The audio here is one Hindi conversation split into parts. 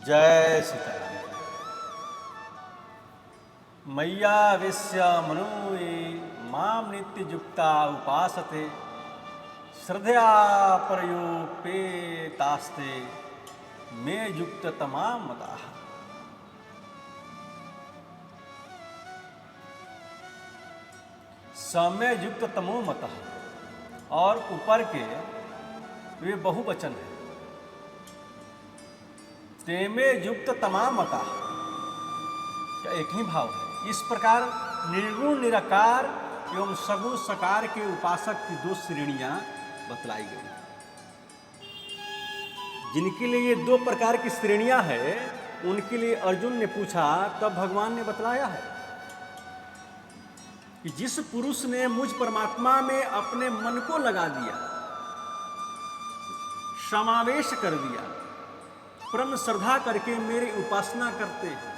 जय सीताराम। मैया वेश्या मनूये माम नित्ययुक्ता उपासते श्रद्धया परयोपेतास्ते मे युक्त तमाम मताः। समय युक्त तमो मतः और ऊपर के वे बहुवचन हैं। तेमे युक्त तमाम मता का एक ही भाव है। इस प्रकार निर्गुण निराकार एवं सगुण सकार के उपासक की दो श्रेणियां बतलाई गई, जिनके लिए ये दो प्रकार की श्रेणियां हैं। उनके लिए अर्जुन ने पूछा, तब भगवान ने बतलाया है कि जिस पुरुष ने मुझ परमात्मा में अपने मन को लगा दिया, समावेश कर दिया, परम श्रद्धा करके मेरी उपासना करते हैं,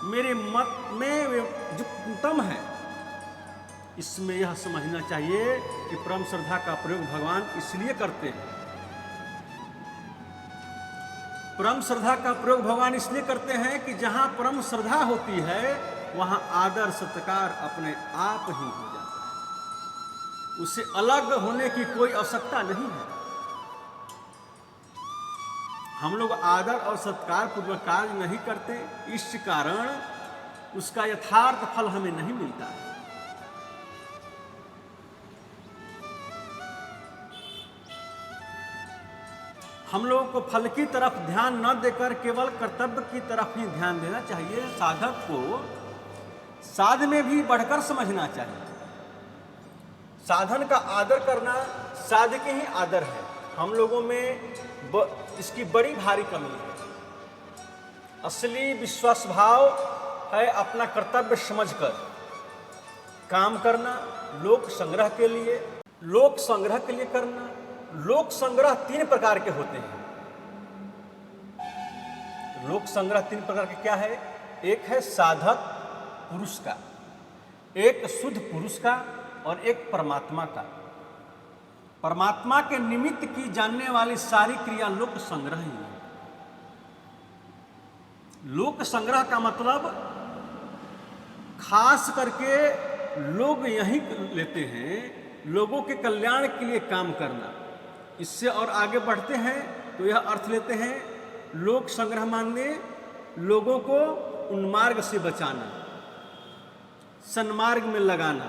मेरे मत में वे उत्तम है। इसमें यह समझना चाहिए कि परम श्रद्धा का प्रयोग भगवान इसलिए करते हैं। परम श्रद्धा का प्रयोग भगवान इसलिए करते हैं कि जहां परम श्रद्धा होती है वहां आदर सत्कार अपने आप ही हो जाता है। उससे अलग होने की कोई आवश्यकता नहीं है। हम लोग आदर और सत्कार पूर्वक कार्य नहीं करते, इस कारण उसका यथार्थ फल हमें नहीं मिलता है। हम लोगों को फल की तरफ ध्यान न देकर केवल कर्तव्य की तरफ ही ध्यान देना चाहिए। साधक को साध में भी बढ़कर समझना चाहिए। साधन का आदर करना साध के ही आदर है। हम लोगों में इसकी बड़ी भारी कमी है। असली विश्वास भाव है अपना कर्तव्य समझकर काम करना, लोक संग्रह के लिए करना। लोक संग्रह तीन प्रकार के होते हैं। लोक संग्रह तीन प्रकार के क्या है? एक है साधक पुरुष का, एक शुद्ध पुरुष का और एक परमात्मा का। परमात्मा के निमित्त की जानने वाली सारी क्रिया लोक संग्रह ही है। लोक संग्रह का मतलब खास करके लोग यही लेते हैं, लोगों के कल्याण के लिए काम करना। इससे और आगे बढ़ते हैं तो यह अर्थ लेते हैं, लोक संग्रह मानने लोगों को उन्मार्ग से बचाना, सन्मार्ग में लगाना,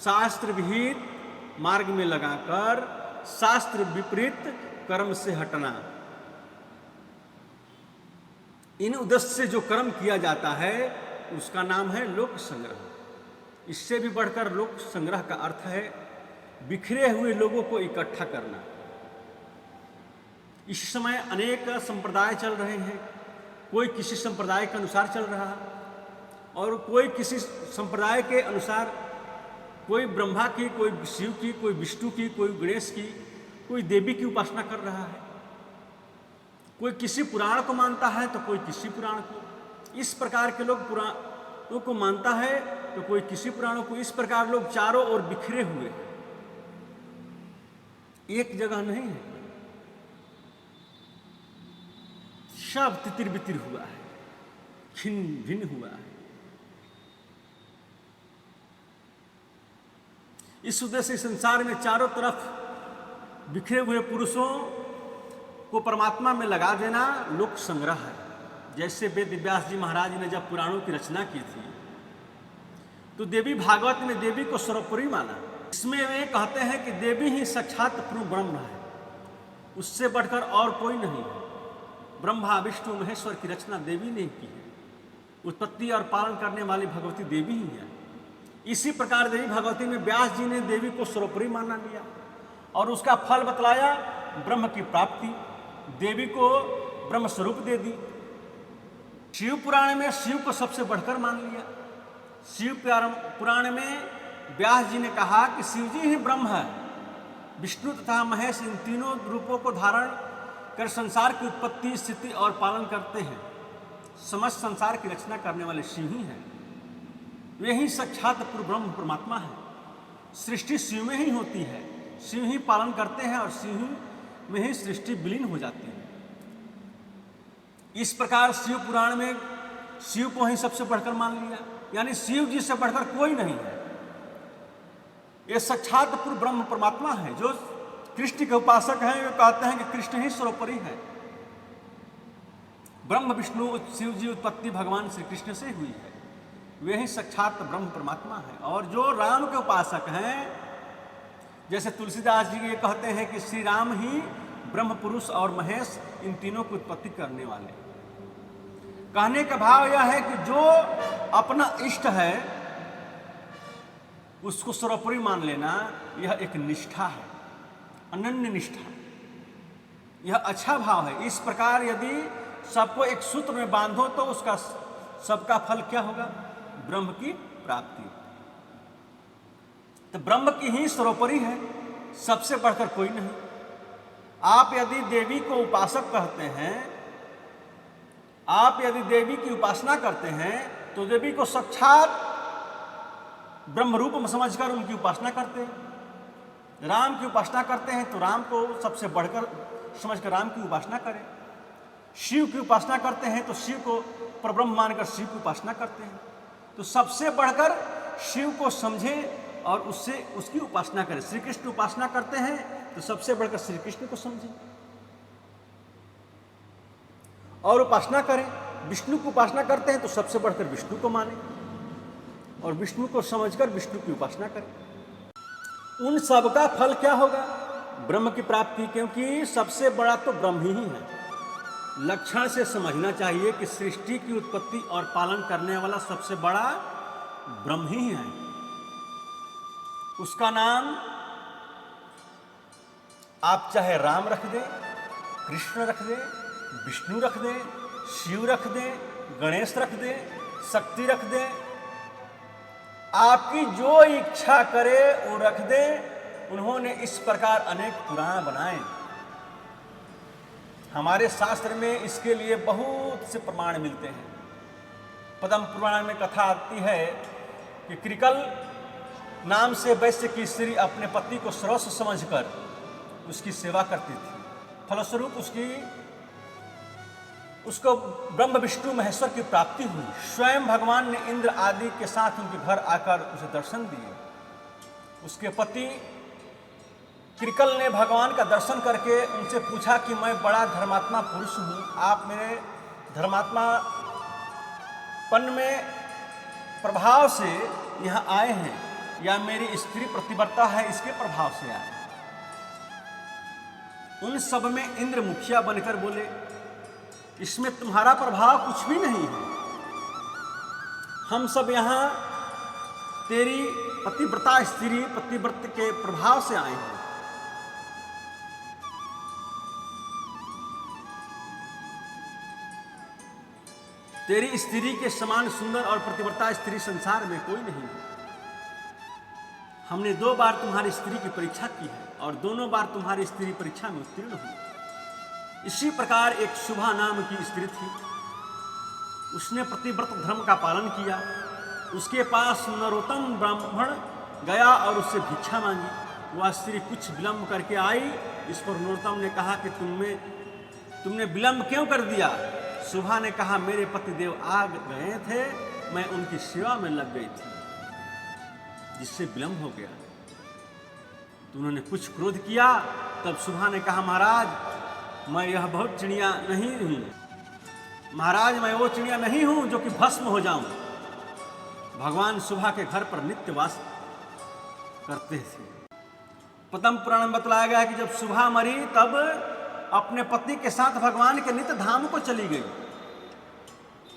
शास्त्र विहित मार्ग में लगाकर शास्त्र विपरीत कर्म से हटना। इन उद्देश्य से जो कर्म किया जाता है उसका नाम है लोक संग्रह। इससे भी बढ़कर लोक संग्रह का अर्थ है बिखरे हुए लोगों को इकट्ठा करना। इस समय अनेक संप्रदाय चल रहे हैं। कोई किसी संप्रदाय के अनुसार चल रहा है और कोई किसी संप्रदाय के अनुसार, कोई ब्रह्मा की, कोई शिव की, कोई विष्णु की, कोई गणेश की, कोई देवी की उपासना कर रहा है। कोई किसी पुराण को मानता है तो कोई किसी पुराण को। इस प्रकार के लोग पुराणों को मानता है तो कोई किसी पुराणों को। इस प्रकार लोग चारों ओर बिखरे हुए हैं, एक जगह नहीं है। सब तितिर बितिर हुआ है, छिन्न भिन्न हुआ है। इस उद्देश्य से संसार में चारों तरफ बिखरे हुए पुरुषों को परमात्मा में लगा देना लोक संग्रह है। जैसे वेद व्यास जी महाराज ने जब पुराणों की रचना की थी तो देवी भागवत में देवी को सर्वोपरि माना। इसमें वे कहते हैं कि देवी ही साक्षात पूर्ण ब्रह्म है, उससे बढ़कर और कोई नहीं है। ब्रह्मा विष्णु महेश्वर की रचना देवी ने की है। उत्पत्ति और पालन करने वाली भगवती देवी ही है। इसी प्रकार देवी भगवती में व्यास जी ने देवी को सर्वोपरि माना लिया और उसका फल बतलाया, ब्रह्म की प्राप्ति। देवी को ब्रह्म स्वरूप दे दी। शिव पुराण में शिव को सबसे बढ़कर मान लिया। शिव पुराण में व्यास जी ने कहा कि शिव जी ही ब्रह्म है। विष्णु तथा महेश इन तीनों रूपों को धारण कर संसार की उत्पत्ति, स्थिति और पालन करते हैं। समस्त संसार की रचना करने वाले शिव ही हैं। वे ही साक्षात ब्रह्म परमात्मा है। सृष्टि शिव में ही होती है, शिव ही पालन करते हैं और शिव में ही सृष्टि विलीन हो जाती है। इस प्रकार शिव पुराण में शिव को ही सबसे बढ़कर मान लिया, यानी शिव जी से बढ़कर कोई नहीं है। ये साक्षात पूर्ण ब्रह्म परमात्मा है। जो कृष्ण के उपासक हैं वे कहते हैं कि कृष्ण ही सर्वोपरि है। ब्रह्म विष्णु शिव जी उत्पत्ति भगवान श्री कृष्ण से हुई है, वे ही साक्षात ब्रह्म परमात्मा है। और जो राम के उपासक हैं, जैसे तुलसीदास जी ये कहते हैं कि श्री राम ही ब्रह्म पुरुष और महेश, इन तीनों की उत्पत्ति करने वाले। कहने का भाव यह है कि जो अपना इष्ट है उसको सर्वोपरि मान लेना, यह एक निष्ठा है, अनन्य निष्ठा। यह अच्छा भाव है। इस प्रकार यदि सबको एक सूत्र में बांधो तो उसका सबका फल क्या होगा? ब्रह्म की प्राप्ति। तो ब्रह्म की ही सर्वोपरि है, सबसे बढ़कर कोई नहीं। आप यदि देवी को उपासक कहते हैं, आप यदि देवी की उपासना करते हैं तो देवी को साक्षात ब्रह्म रूप में समझकर उनकी उपासना करते हैं। राम की उपासना करते हैं तो राम को सबसे बढ़कर समझकर राम की उपासना करें। शिव की उपासना करते हैं तो शिव को परब्रह्म मानकर शिव की उपासना करते हैं। तो सबसे बढ़कर शिव को समझें और उससे उसकी उपासना करें। श्री कृष्ण की उपासना करते हैं तो सबसे बढ़कर श्री कृष्ण को समझें और उपासना करें। विष्णु की उपासना करते हैं तो सबसे बढ़कर विष्णु को मानें और विष्णु को समझकर विष्णु की उपासना करें। उन सब का फल क्या होगा? ब्रह्म की प्राप्ति, क्योंकि सबसे बड़ा तो ब्रह्म ही है। लक्षण से समझना चाहिए कि सृष्टि की उत्पत्ति और पालन करने वाला सबसे बड़ा ब्रह्म ही है। उसका नाम आप चाहे राम रख दें, कृष्ण रख दें, विष्णु रख दें, शिव रख दें, गणेश रख दें, शक्ति रख दें, आपकी जो इच्छा करे वो रख दें। उन्होंने इस प्रकार अनेक पुराण बनाए। हमारे शास्त्र में इसके लिए बहुत से प्रमाण मिलते हैं। पद्म पुराण में कथा आती है कि कृकल नाम से वैश्य की स्त्री अपने पति को सर्वस्व समझकर उसकी सेवा करती थी। फलस्वरूप उसको ब्रह्म विष्णु महेश्वर की प्राप्ति हुई। स्वयं भगवान ने इंद्र आदि के साथ उनके घर आकर उसे दर्शन दिए। उसके पति कृकल ने भगवान का दर्शन करके उनसे पूछा कि मैं बड़ा धर्मात्मा पुरुष हूँ, आप मेरे धर्मात्मापन में प्रभाव से यहाँ आए हैं या मेरी स्त्री प्रतिव्रता है इसके प्रभाव से आए? उन सब में इंद्र मुखिया बनकर बोले, इसमें तुम्हारा प्रभाव कुछ भी नहीं है। हम सब यहाँ तेरी पतिव्रता स्त्री पतिव्रत के प्रभाव से आए हैं। तेरी स्त्री के समान सुंदर और पतिव्रता स्त्री संसार में कोई नहीं है। हमने 2 बार तुम्हारी स्त्री की परीक्षा की है और दोनों बार तुम्हारी स्त्री परीक्षा में उत्तीर्ण हुई। इसी प्रकार एक शुभा नाम की स्त्री थी। उसने प्रतिव्रत धर्म का पालन किया। उसके पास नरोत्तम ब्राह्मण गया और उससे भिक्षा मांगी। वह स्त्री कुछ विलंब करके आई। इस पर नरोत्तम ने कहा कि तुमने विलंब क्यों कर दिया? शुभा ने कहा, मेरे पतिदेव आ गए थे, मैं उनकी सेवा में लग गई थी जिससे विलंब हो गया। तो उन्होंने कुछ क्रोध किया। तब शुभा ने कहा, महाराज मैं यह बहुत चिड़िया नहीं हूँ। महाराज मैं वो चिड़िया नहीं हूँ जो कि भस्म हो जाऊं। भगवान शुभा के घर पर नित्य वास करते थे। पद्म पुराण में बतलाया गया है कि जब शुभा मरी तब अपने पति के साथ भगवान के नित्य धाम को चली गई।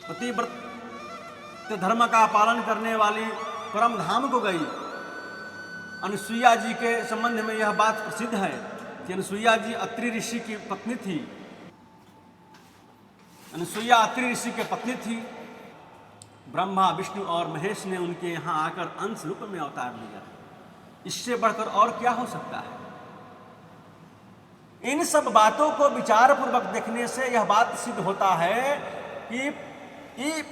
पतिव्रत धर्म का पालन करने वाली परम धाम को गई। अनुसुईया जी के संबंध में यह बात प्रसिद्ध है कि अनुसुईया जी अत्रि ऋषि की पत्नी थी। अनुसुईया अत्रि ऋषि के पत्नी थी। ब्रह्मा विष्णु और महेश ने उनके यहाँ आकर अंश रूप में अवतार लिया। इससे बढ़कर और क्या हो सकता है? इन सब बातों को विचार पूर्वक देखने से यह बात सिद्ध होता है कि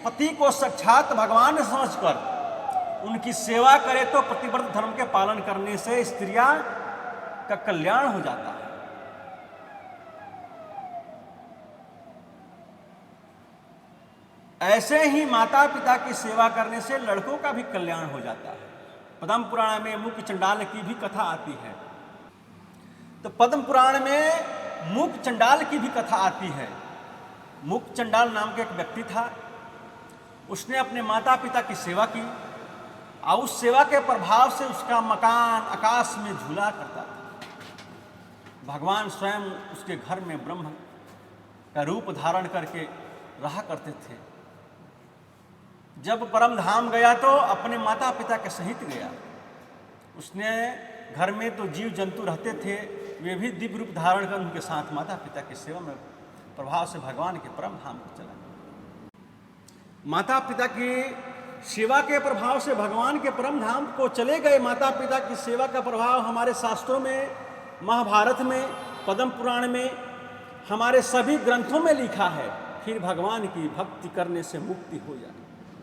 पति को साक्षात भगवान समझकर उनकी सेवा करे तो प्रतिव्रत धर्म के पालन करने से स्त्रियां का कल्याण हो जाता है। ऐसे ही माता पिता की सेवा करने से लड़कों का भी कल्याण हो जाता है। पद्म पुराण में मुक चंडाल की भी कथा आती है। तो पद्म पुराण में मुक चंडाल की भी कथा आती है। मुक चंडाल नाम का एक व्यक्ति था, उसने अपने माता पिता की सेवा की और उस सेवा के प्रभाव से उसका मकान आकाश में झूला करता था। भगवान स्वयं उसके घर में ब्रह्म का रूप धारण करके रहा करते थे। जब परम धाम गया तो अपने माता पिता के सहित गया। उसने घर में तो जीव जंतु रहते थे, वे भी दिव्य रूप धारण कर उनके साथ माता पिता की सेवा में प्रभाव से भगवान के परम धाम को चला। माता पिता की सेवा के प्रभाव से भगवान के परम धाम को चले गए। माता पिता की सेवा का प्रभाव हमारे शास्त्रों में, महाभारत में, पद्म पुराण में, हमारे सभी ग्रंथों में लिखा है। फिर भगवान की भक्ति करने से मुक्ति हो जाए,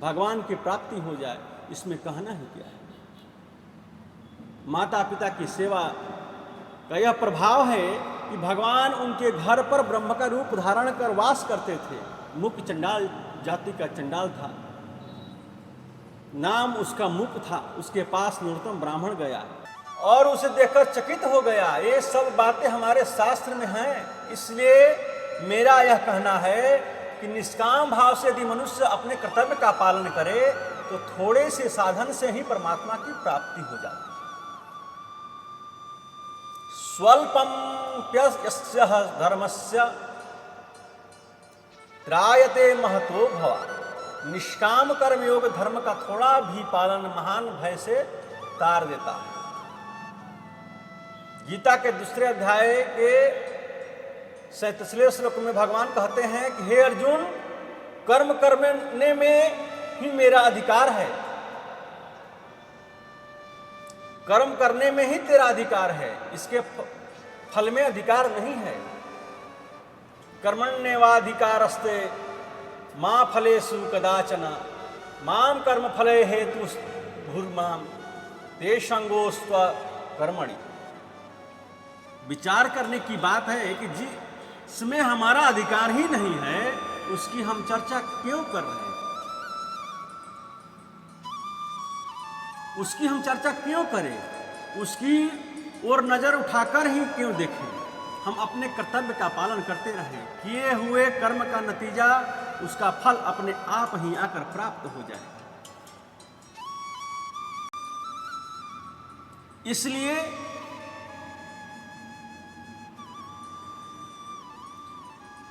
भगवान की प्राप्ति हो जाए, इसमें कहना ही क्या है। माता पिता की सेवा का यह प्रभाव है कि भगवान उनके घर पर ब्रह्म का रूप धारण कर वास करते थे। मुक चंडाल जाति का चंडाल था, नाम उसका मुक था। उसके पास नरोत्तम ब्राह्मण गया और उसे देखकर चकित हो गया। ये सब बातें हमारे शास्त्र में हैं, इसलिए मेरा यह कहना है कि निष्काम भाव से यदि मनुष्य अपने कर्तव्य का पालन करे तो थोड़े से साधन से ही परमात्मा की प्राप्ति हो जाती है। स्वल्पम प्यस्य धर्मस्य त्रायते महतो भवा। निष्काम कर्म योग धर्म का थोड़ा भी पालन महान भय से तार देता है। गीता के दूसरे अध्याय के 37वें श्लोक में भगवान कहते हैं कि हे अर्जुन, कर्म करने में ही मेरा अधिकार है, कर्म करने में ही तेरा अधिकार है, इसके फल में अधिकार नहीं है। कर्मण्येवाधिकारस्ते मां फलेषु कदाचन मां कर्म फले हेतु भूर्मां ते संगोस्त्व कर्मणि। विचार करने की बात है कि जिसमें हमारा अधिकार ही नहीं है उसकी हम चर्चा क्यों कर रहे हैं, उसकी हम चर्चा क्यों करें, उसकी ओर नजर उठाकर ही क्यों देखें। हम अपने कर्तव्य का पालन करते रहें, किए हुए कर्म का नतीजा, उसका फल अपने आप ही आकर प्राप्त हो जाए। इसलिए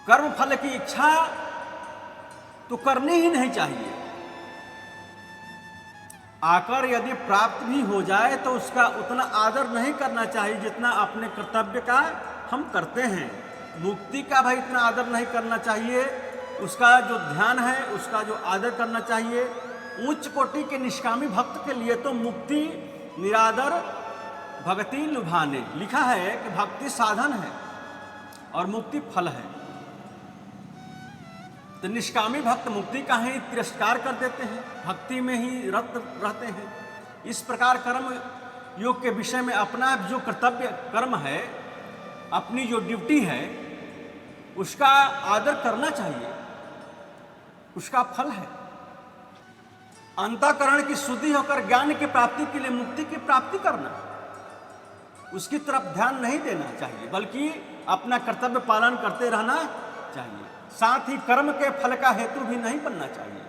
कर्म फल की इच्छा तो करनी ही नहीं चाहिए। आकर यदि प्राप्त भी हो जाए तो उसका उतना आदर नहीं करना चाहिए जितना अपने कर्तव्य का हम करते हैं। मुक्ति का भाई इतना आदर नहीं करना चाहिए, उसका जो ध्यान है उसका जो आदर करना चाहिए। उच्च कोटि के निष्कामी भक्त के लिए तो मुक्ति निरादर भक्ति लुभाने लिखा है कि भक्ति साधन है और मुक्ति फल है। तो निष्कामी भक्त मुक्ति का ही तिरस्कार कर देते हैं, भक्ति में ही रत रहते हैं। इस प्रकार कर्म योग के विषय में अपना जो कर्तव्य कर्म है, अपनी जो ड्यूटी है, उसका आदर करना चाहिए, उसका फल है। अंतःकरण की शुद्धि होकर ज्ञान की प्राप्ति के लिए मुक्ति की प्राप्ति करना, उसकी तरफ ध्यान नहीं देना चाहिए, बल्कि अपना कर्तव्य पालन करते रहना चाहिए। साथ ही कर्म के फल का हेतु भी नहीं बनना चाहिए।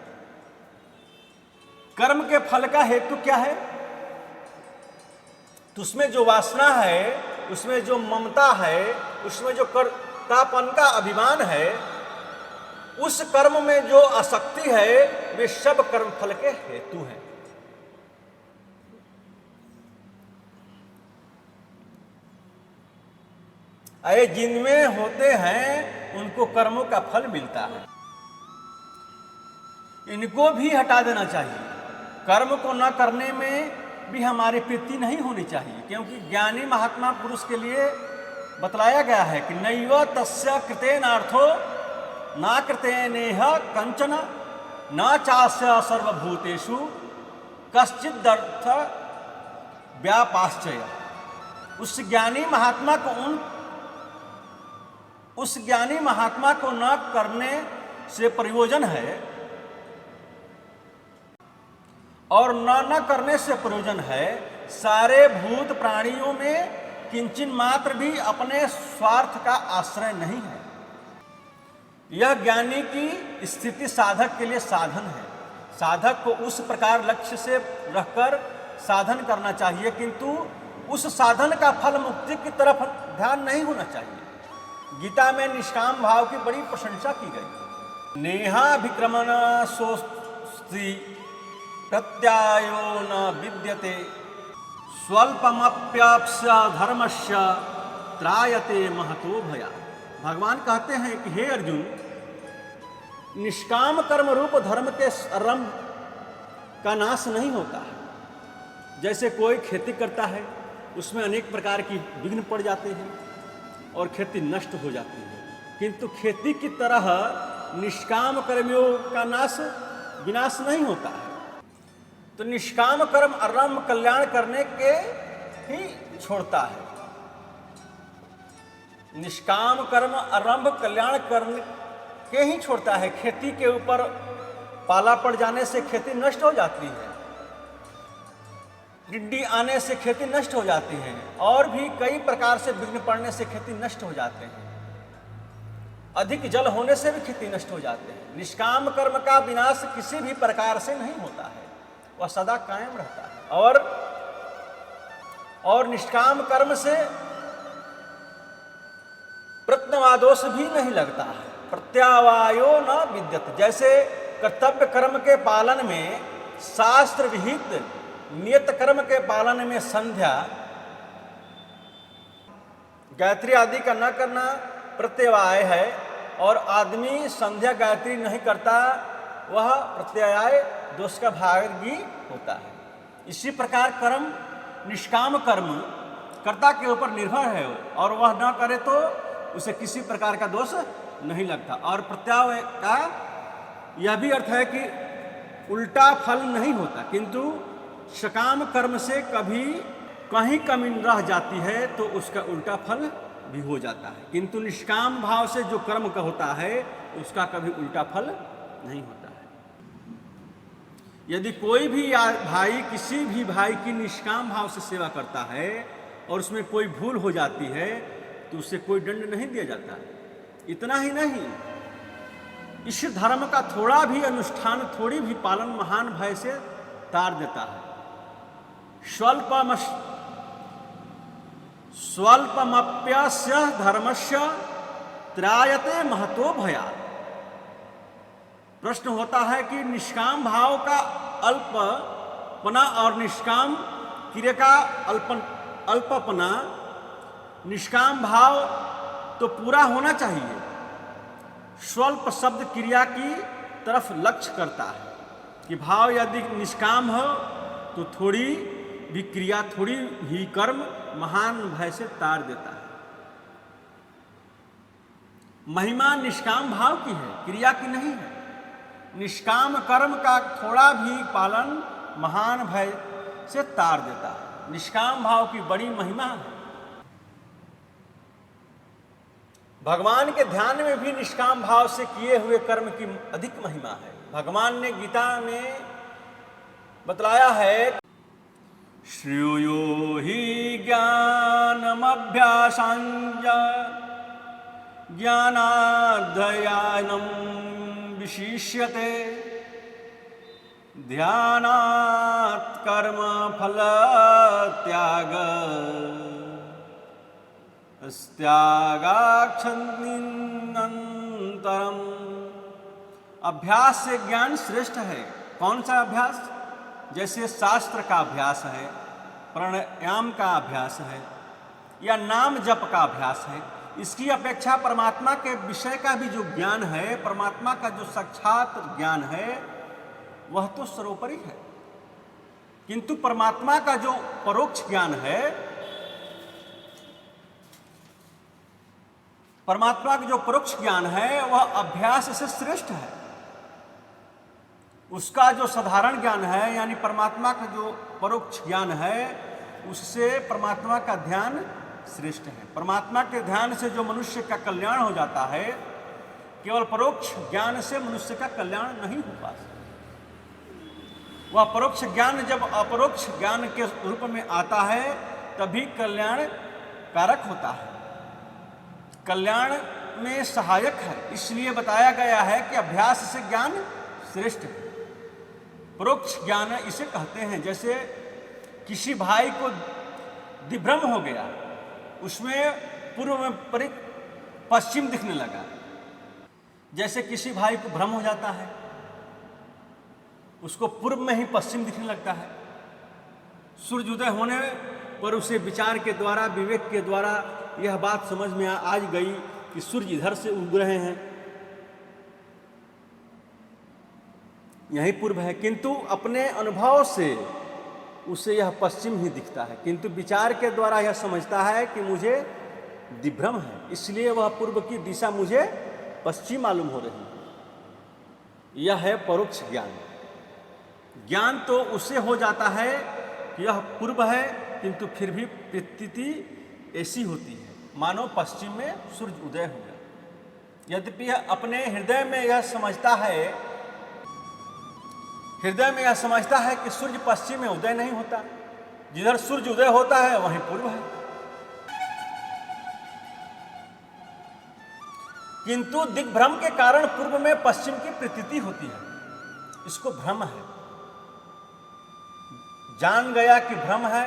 कर्म के फल का हेतु क्या है? तो उसमें जो वासना है, उसमें जो ममता है, उसमें जो कर्तापन का अभिमान है, उस कर्म में जो आसक्ति है, वे सब कर्म फल के हेतु हैं। अरे जिनमें होते हैं उनको कर्मों का फल मिलता है, इनको भी हटा देना चाहिए। कर्म को न करने में भी हमारी प्रीति नहीं होनी चाहिए, क्योंकि ज्ञानी महात्मा पुरुष के लिए बतलाया गया है कि नैव तस्य कृतेनार्थो न कृतेनेह कंचन न चास्य सर्वभूतेषु कश्चिदर्थ व्यापाश्चय। उस ज्ञानी महात्मा को न करने से प्रयोजन है और न करने से प्रयोजन है। सारे भूत प्राणियों में किंचन मात्र भी अपने स्वार्थ का आश्रय नहीं है। यह ज्ञानी की स्थिति साधक के लिए साधन है। साधक को उस प्रकार लक्ष्य से रखकर साधन करना चाहिए, किंतु उस साधन का फल मुक्ति की तरफ ध्यान नहीं होना चाहिए। गीता में निष्काम भाव की बड़ी प्रशंसा की गई। नेहाभिक्रमण सोस्ति प्रत्यायो न विद्यते स्वल्पमप्याप्स्य धर्मस्य त्रायते महतो भया। भगवान कहते हैं कि हे अर्जुन, निष्काम कर्म रूप धर्म के आरंभ का नाश नहीं होता है। जैसे कोई खेती करता है, उसमें अनेक प्रकार की विघ्न पड़ जाते हैं और खेती नष्ट हो जाती है, किंतु खेती की तरह निष्काम कर्मियों का विनाश नहीं होता है। तो निष्काम कर्म आरंभ कल्याण करने के ही छोड़ता है। निष्काम कर्म आरंभ कल्याण करने के ही छोड़ता है। खेती के ऊपर पाला पड़ जाने से खेती नष्ट हो जाती है, टिड्डी आने से खेती नष्ट हो जाती है, और भी कई प्रकार से विघ्न पड़ने से खेती नष्ट हो जाते हैं। अधिक जल होने से भी खेती नष्ट हो जाते हैं। निष्काम कर्म का विनाश किसी भी प्रकार से नहीं होता है, वह सदा कायम रहता है। और निष्काम कर्म से प्रत्नवादोष भी नहीं लगता है। प्रत्यावायो न विद्यत। जैसे कर्तव्य कर्म के पालन में शास्त्र विहित नियत कर्म के पालन में संध्या, गायत्री आदि का न करना प्रत्यवाय है, और आदमी संध्या गायत्री नहीं करता, वह प्रत्यय दोष का भागी होता है। इसी प्रकार कर्म, निष्काम कर्म कर्ता के ऊपर निर्भर है, और वह न करे तो उसे किसी प्रकार का दोष नहीं लगता। और प्रत्यय का यह भी अर्थ है कि उल्टा फल नहीं होता, किंतु सकाम कर्म से कभी कहीं कमी रह जाती है तो उसका उल्टा फल भी हो जाता है, किंतु निष्काम भाव से जो कर्म का होता है उसका कभी उल्टा फल नहीं होता है। यदि कोई भी भाई किसी भी भाई की निष्काम भाव से सेवा करता है और उसमें कोई भूल हो जाती है तो उसे कोई दंड नहीं दिया जाता। इतना ही नहीं, इस धर्म का थोड़ा भी अनुष्ठान, थोड़ी भी पालन महान भय से तार देता है। स्वल्पमप्यस्य धर्मस्य त्रायते महतो भयात्। प्रश्न होता है कि निष्काम भाव का अल्पपना और निष्काम क्रिया का अल्पपना, निष्काम भाव तो पूरा होना चाहिए। स्वल्प शब्द क्रिया की तरफ लक्ष्य करता है कि भाव यदि निष्काम हो तो थोड़ी भी क्रिया, थोड़ी भी कर्म महान भय से तार देता है। महिमा निष्काम भाव की है, क्रिया की नहीं है। निष्काम कर्म का थोड़ा भी पालन महान भय से तार देता है। निष्काम भाव की बड़ी महिमा है। भगवान के ध्यान में भी निष्काम भाव से किए हुए कर्म की अधिक महिमा है। भगवान ने गीता में बतलाया है, श्रेयो हि ज्ञानमभ्यासाञ्च ज्ञानाध्ययनं विशिष्यते ध्यानात् कर्म फल त्याग त्यागाक्षन्निरन्तरम्। अभ्यास से ज्ञान श्रेष्ठ है। कौन सा अभ्यास? जैसे शास्त्र का अभ्यास है, प्राणायाम का अभ्यास है, या नाम जप का अभ्यास है। इसकी अपेक्षा परमात्मा के विषय का भी जो ज्ञान है, परमात्मा का जो साक्षात ज्ञान है, वह तो सर्वोपरि है। किंतु परमात्मा का जो परोक्ष ज्ञान है, परमात्मा का जो परोक्ष ज्ञान है, वह अभ्यास से श्रेष्ठ है। उसका जो साधारण ज्ञान है, यानी परमात्मा का जो परोक्ष ज्ञान है, उससे परमात्मा का ध्यान श्रेष्ठ है। परमात्मा के ध्यान से जो मनुष्य का कल्याण हो जाता है, केवल परोक्ष ज्ञान से मनुष्य का कल्याण नहीं हो पाता। वह परोक्ष ज्ञान जब अपरोक्ष ज्ञान के रूप में आता है तभी कल्याण कारक होता है, कल्याण में सहायक है। इसलिए बताया गया है कि अभ्यास से ज्ञान श्रेष्ठ है। परोक्ष ज्ञान इसे कहते हैं। जैसे किसी भाई को दिभ्रम हो गया, उसमें पूर्व में पश्चिम दिखने लगा। जैसे किसी भाई को भ्रम हो जाता है, उसको पूर्व में ही पश्चिम दिखने लगता है। सूर्य उदय होने पर उसे विचार के द्वारा, विवेक के द्वारा यह बात समझ में आ गई कि सूर्य इधर से उग रहे हैं, यही पूर्व है, किंतु अपने अनुभव से उसे यह पश्चिम ही दिखता है। किंतु विचार के द्वारा यह समझता है कि मुझे दिभ्रम है, इसलिए वह पूर्व की दिशा मुझे पश्चिम मालूम हो रही है। यह है परोक्ष ज्ञान। ज्ञान तो उससे हो जाता है कि यह पूर्व है, किंतु फिर भी प्रतीति ऐसी होती है मानो पश्चिम में सूर्य उदय हुआ। यद्यपि अपने हृदय में यह समझता है कि सूर्य पश्चिम में उदय नहीं होता, जिधर सूर्य उदय होता है वहीं पूर्व है। किंतु दिग्भ्रम के कारण पूर्व में पश्चिम की प्रतीति होती है, इसको भ्रम है। जान गया कि भ्रम है,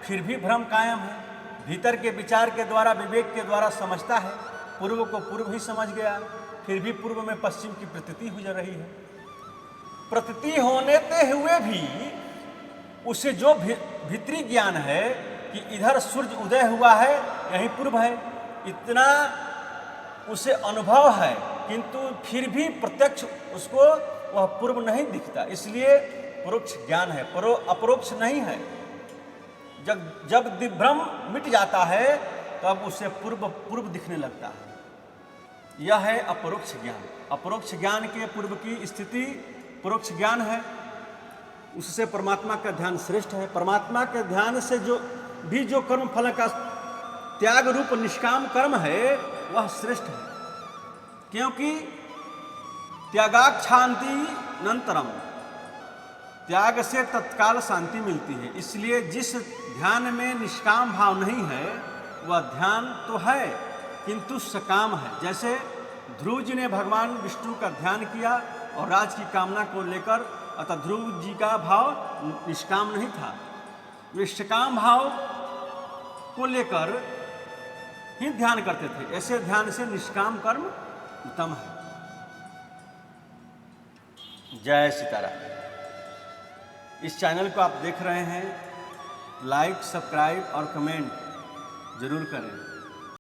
फिर भी भ्रम कायम है। भीतर के विचार के द्वारा, विवेक के द्वारा समझता है, पूर्व को पूर्व ही समझ गया, फिर भी पूर्व में पश्चिम की प्रतीति हो रही है। प्रतीति होने हुए भी उसे जो भीतरी ज्ञान है कि इधर सूर्य उदय हुआ है, यही पूर्व है, इतना उसे अनुभव है, किंतु फिर भी प्रत्यक्ष उसको वह पूर्व नहीं दिखता। इसलिए परोक्ष ज्ञान है, अपरोक्ष नहीं है। जब दिग्भ्रम मिट जाता है तब उसे पूर्व दिखने लगता है। यह है अपरोक्ष ज्ञान। अपरोक्ष ज्ञान के पूर्व की स्थिति परोक्ष ज्ञान है, उससे परमात्मा का ध्यान श्रेष्ठ है। परमात्मा के ध्यान से जो कर्म फल का त्याग रूप निष्काम कर्म है वह श्रेष्ठ है, क्योंकि त्यागाक्षांति नंतरम, त्याग से तत्काल शांति मिलती है। इसलिए जिस ध्यान में निष्काम भाव नहीं है वह ध्यान तो है किंतु सकाम है। जैसे ध्रुव जी ने भगवान विष्णु का ध्यान किया और राज की कामना को लेकर, अतः ध्रुव जी का भाव निष्काम नहीं था, वे सकाम भाव को लेकर ही ध्यान करते थे। ऐसे ध्यान से निष्काम कर्म उत्तम है। जय सीताराम। इस चैनल को आप देख रहे हैं, लाइक, सब्सक्राइब और कमेंट जरूर करें।